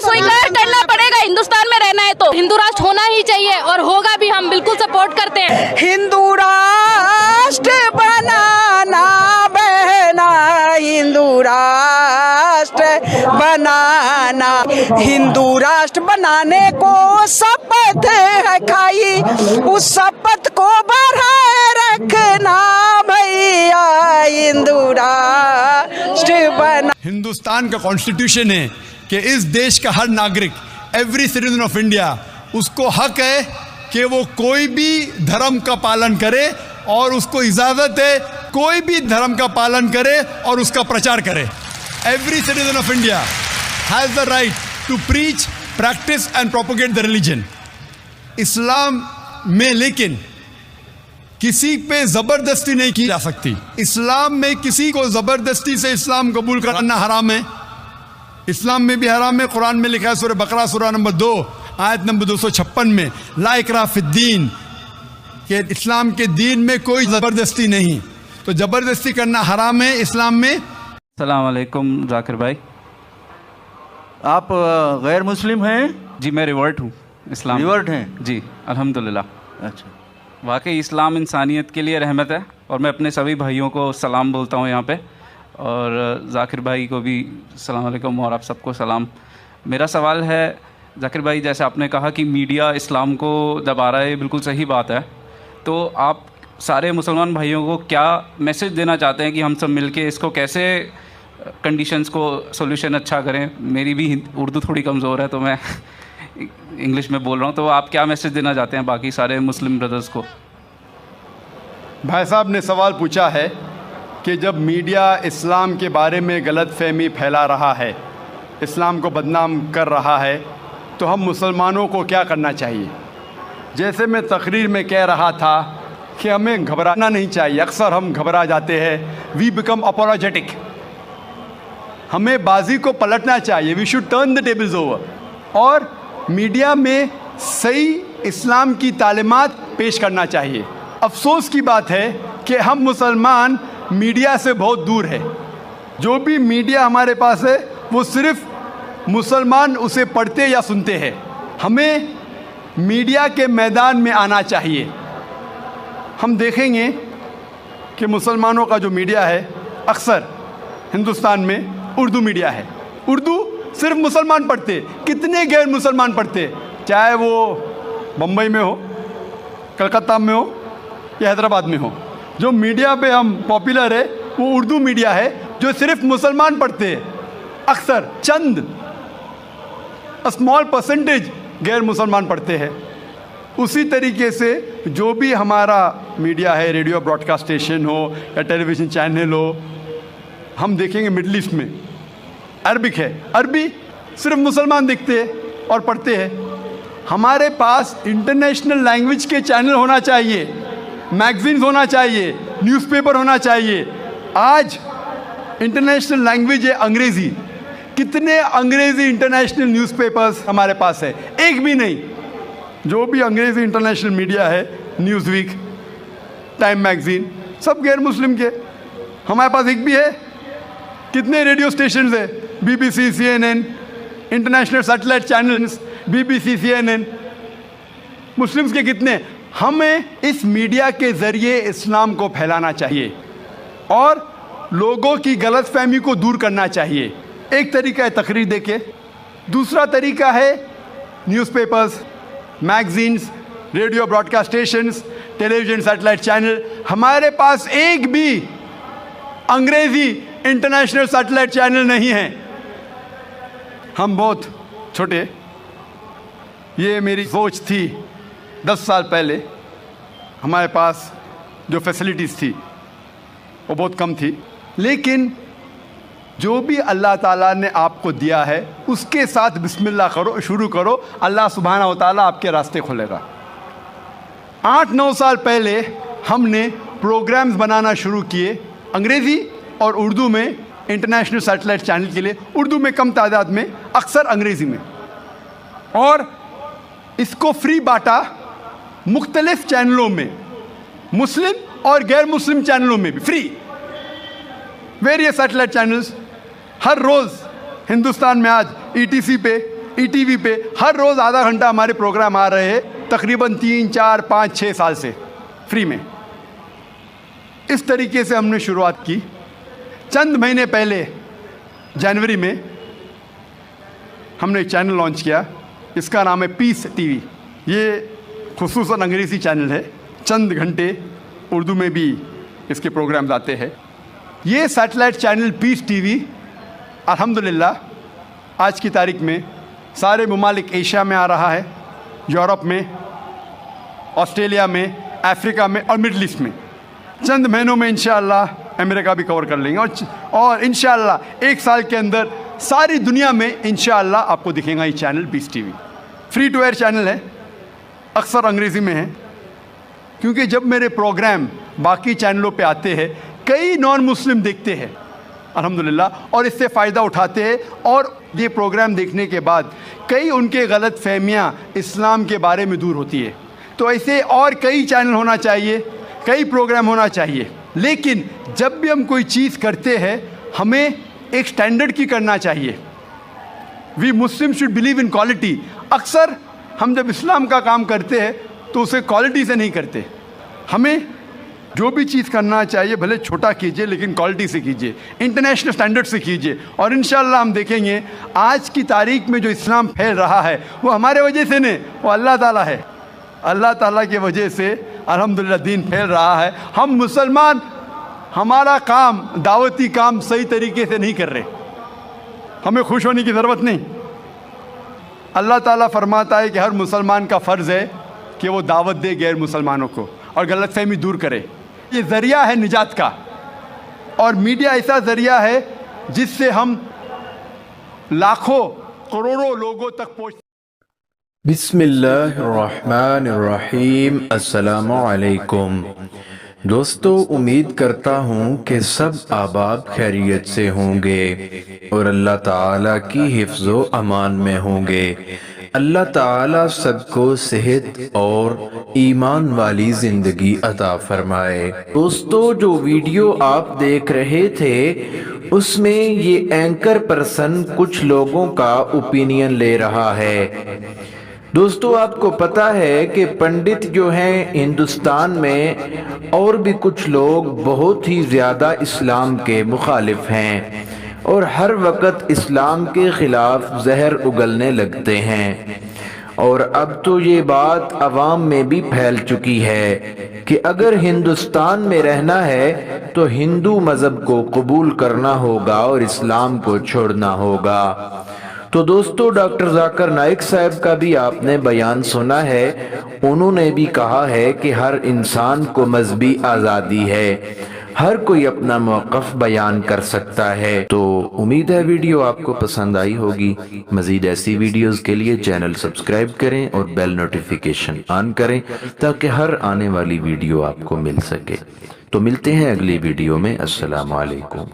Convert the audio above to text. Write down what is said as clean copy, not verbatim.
स्वीकार करना पड़ेगा, हिंदुस्तान में रहना है तो हिंदू राष्ट्र होना ही चाहिए और होगा भी, हम बिल्कुल सपोर्ट करते हैं। हिंदू राष्ट्र बनाना बहना, हिंदू राष्ट्र बनाना, हिंदू राष्ट्र बनाने को शपथ है खाई, उस शपथ को बढ़ाए रखना भैया, हिंदू राष्ट्र बना। हिंदुस्तान का कॉन्स्टिट्यूशन है कि इस देश का हर नागरिक, एवरी सिटीजन ऑफ इंडिया, उसको हक है कि वो कोई भी धर्म का पालन करे और उसको इजाज़त है कोई भी धर्म का पालन करे और उसका प्रचार करे। Every citizen of India has the right to preach, practice and propagate the religion. इस्लाम में लेकिन किसी पे ज़बरदस्ती नहीं की जा सकती। इस्लाम में किसी को ज़बरदस्ती से इस्लाम कबूल करना हराम है। इस्लाम में भी हराम है। कुरान में लिखा है सूरह बकरा सूरह नंबर 2 आयत नंबर 256 में, ला इकराह फिद्दीन, कि इस्लाम के दीन में कोई ज़बरदस्ती नहीं। तो ज़बरदस्ती करना हराम है इस्लाम में। अस्सलाम वालेकुम जाकिर भाई। आप गैर मुस्लिम हैं? जी मैं रिवर्ट हूँ इस्लाम। रिवर्ट हैं? जी अल्हम्दुलिल्लाह। अच्छा, वाकई इस्लाम इंसानियत के लिए रहमत है और मैं अपने सभी भाइयों को सलाम बोलता हूँ यहाँ पे, और जाकिर भाई को भी अस्सलाम वालेकुम और आप सबको सलाम। मेरा सवाल है जाकिर भाई, जैसे आपने कहा कि मीडिया इस्लाम को दबा रहा है, बिल्कुल सही बात है, तो आप सारे मुसलमान भाइयों को क्या मैसेज देना चाहते हैं कि हम सब मिलके इसको कैसे कंडीशंस को सोल्यूशन अच्छा करें? मेरी भी उर्दू थोड़ी कमज़ोर है तो मैं इंग्लिश में बोल रहा हूँ, तो आप क्या मैसेज देना चाहते हैं बाकी सारे मुस्लिम ब्रदर्स को? भाई साहब ने सवाल पूछा है कि जब मीडिया इस्लाम के बारे में गलत फहमी फैला रहा है, इस्लाम को बदनाम कर रहा है, तो हम मुसलमानों को क्या करना चाहिए। जैसे मैं तकरीर में कह रहा था कि हमें घबराना नहीं चाहिए। अक्सर हम घबरा जाते हैं, वी बिकम अपोलोजेटिक। हमें बाजी को पलटना चाहिए, we should turn the tables over, और मीडिया में सही इस्लाम की तालीमात पेश करना चाहिए। अफसोस की बात है कि हम मुसलमान मीडिया से बहुत दूर है। जो भी मीडिया हमारे पास है वो सिर्फ मुसलमान उसे पढ़ते या सुनते हैं। हमें मीडिया के मैदान में आना चाहिए। हम देखेंगे कि मुसलमानों का जो मीडिया है अक्सर हिंदुस्तान में उर्दू मीडिया है। उर्दू सिर्फ मुसलमान पढ़ते, कितने गैर मुसलमान पढ़ते, चाहे वो बम्बई में हो, कलकत्ता में हो या हैदराबाद में हो। जो मीडिया पे हम पॉपुलर है वो उर्दू मीडिया है जो सिर्फ मुसलमान पढ़ते हैं। अक्सर चंद स्मॉल परसेंटेज गैर मुसलमान पढ़ते हैं। उसी तरीके से जो भी हमारा मीडिया है, रेडियो ब्रॉडकास्ट स्टेशन हो या टेलीविज़न चैनल हो, हम देखेंगे मिडल ईस्ट में अरबिक है, अरबी सिर्फ मुसलमान दिखते हैं और पढ़ते हैं। हमारे पास इंटरनेशनल लैंग्वेज के चैनल होना चाहिए, मैगजीन्स होना चाहिए, न्यूज़पेपर होना चाहिए। आज इंटरनेशनल लैंग्वेज है अंग्रेज़ी। कितने अंग्रेज़ी इंटरनेशनल न्यूज़पेपर्स हमारे पास है? एक भी नहीं। जो भी अंग्रेज़ी इंटरनेशनल मीडिया है, न्यूज़ वीक, टाइम मैगज़ीन, सब गैर मुस्लिम के। हमारे पास एक भी है? कितने रेडियो स्टेशंस है? BBC, CNN, international satellite channels, BBC, CNN, Muslims के कितने? हमें इस मीडिया के ज़रिए इस्लाम को फैलाना चाहिए और लोगों की गलतफहमी को दूर करना चाहिए। एक तरीका है तकरीर देके, दूसरा तरीका है newspapers, magazines, radio broadcast stations, television satellite channel. हमारे पास एक भी अंग्रेज़ी इंटरनेशनल सैटेलाइट चैनल नहीं है। हम बहुत छोटे, ये मेरी सोच थी 10 साल पहले। हमारे पास जो फैसिलिटीज़ थी वो बहुत कम थी, लेकिन जो भी अल्लाह ताला ने आपको दिया है उसके साथ बिस्मिल्लाह करो, शुरू करो, अल्लाह सुब्हानहू व तआला आपके रास्ते खोलेगा। 8-9 साल पहले हमने प्रोग्राम्स बनाना शुरू किए अंग्रेज़ी और उर्दू में, इंटरनेशनल सैटेलाइट चैनल के लिए। उर्दू में कम तादाद में, अक्सर अंग्रेज़ी में, और इसको फ्री बांटा मुख्तलिफ चैनलों में, मुस्लिम और गैर मुस्लिम चैनलों में भी फ्री। वेरियस सैटेलाइट चैनल्स हर रोज़ हिंदुस्तान में आज ETC पे ETV पे हर रोज़ आधा घंटा हमारे प्रोग्राम आ रहे हैं, तकरीबन 3, 4, 5, 6 साल से फ्री में। इस तरीके से हमने शुरुआत की। चंद महीने पहले जनवरी में हमने एक चैनल लॉन्च किया, इसका नाम है पीस TV। ये खुसूसन अंग्रेज़ी चैनल है, चंद घंटे उर्दू में भी इसके प्रोग्राम्स आते हैं। ये सैटेलाइट चैनल पीस TV अल्हम्दुलिल्लाह आज की तारीख में सारे ममालिक एशिया में आ रहा है, यूरोप में, ऑस्ट्रेलिया में, अफ्रीका में और मिडल ईस्ट में। चंद महीनों में इंशाअल्लाह अमेरिका भी कवर कर लेंगे और इंशाअल्लाह 1 साल के अंदर सारी दुनिया में इंशाअल्लाह आपको दिखेगा ये channel peace TV। Free to air channel है, अक्सर अंग्रेज़ी में है, क्योंकि जब मेरे प्रोग्राम बाकी चैनलों पे आते हैं कई नॉन मुस्लिम देखते हैं अल्हम्दुलिल्लाह, और इससे फ़ायदा उठाते हैं, और ये प्रोग्राम देखने के बाद कई उनके गलत फहमियाँ इस्लाम के बारे में दूर होती है। तो ऐसे और कई चैनल होना चाहिए, कई प्रोग्राम होना चाहिए, लेकिन जब भी हम कोई चीज़ करते हैं हमें एक स्टैंडर्ड की करना चाहिए। We Muslim should believe in quality. अक्सर हम जब इस्लाम का काम करते हैं तो उसे क्वालिटी से नहीं करते। हमें जो भी चीज़ करना चाहिए भले छोटा कीजिए, लेकिन क्वालिटी से कीजिए, इंटरनेशनल स्टैंडर्ड से कीजिए, और इंशाअल्लाह हम देखेंगे आज की तारीख में जो इस्लाम फैल रहा है वो हमारे वजह से नहीं, वो अल्लाह ताला है। अल्लाह ताला की वजह से अल्हम्दुलिल्लाह दीन फैल रहा है। हम मुसलमान हमारा काम, दावती काम सही तरीके से नहीं कर रहे, हमें खुश होने की ज़रूरत नहीं। अल्लाह ताला फरमाता है कि हर मुसलमान का फ़र्ज़ है कि वो दावत दे गैर मुसलमानों को और गलतफहमी दूर करे। ये ज़रिया है निजात का, और मीडिया ऐसा ज़रिया है जिससे हम लाखों करोड़ों लोगों तक पहुँच। बिस्मिल्लाहिर्रहमानिर्रहीम। अस्सलामु अलैकुम दोस्तों, उम्मीद करता हूँ कि सब आबाद खैरियत से होंगे और अल्लाह ताला की हिफ्ज़ो अमान में होंगे। अल्लाह ताला सबको सेहत और ईमान वाली ज़िंदगी अता फरमाए। दोस्तों, जो वीडियो आप देख रहे थे उसमें ये एंकर पर्सन कुछ लोगों का ओपिनियन ले रहा है। दोस्तों, आपको पता है कि पंडित जो हैं हिंदुस्तान में और भी कुछ लोग बहुत ही ज़्यादा इस्लाम के मुखालिफ हैं और हर वक्त इस्लाम के ख़िलाफ़ जहर उगलने लगते हैं। और अब तो ये बात अवाम में भी फैल चुकी है कि अगर हिंदुस्तान में रहना है तो हिंदू मज़हब को कबूल करना होगा और इस्लाम को छोड़ना होगा। तो दोस्तों, डॉक्टर जाकिर नाइक साहब का भी आपने बयान सुना है, उन्होंने भी कहा है कि हर इंसान को मजहबी आज़ादी है, हर कोई अपना मौक़िफ़ बयान कर सकता है। तो उम्मीद है वीडियो आपको पसंद आई होगी। मज़ीद ऐसी वीडियोज़ के लिए चैनल सब्सक्राइब करें और बेल नोटिफिकेशन ऑन करें ताकि हर आने वाली वीडियो आपको मिल सके। तो मिलते हैं अगली वीडियो में। अस्सलामु अलैकुम।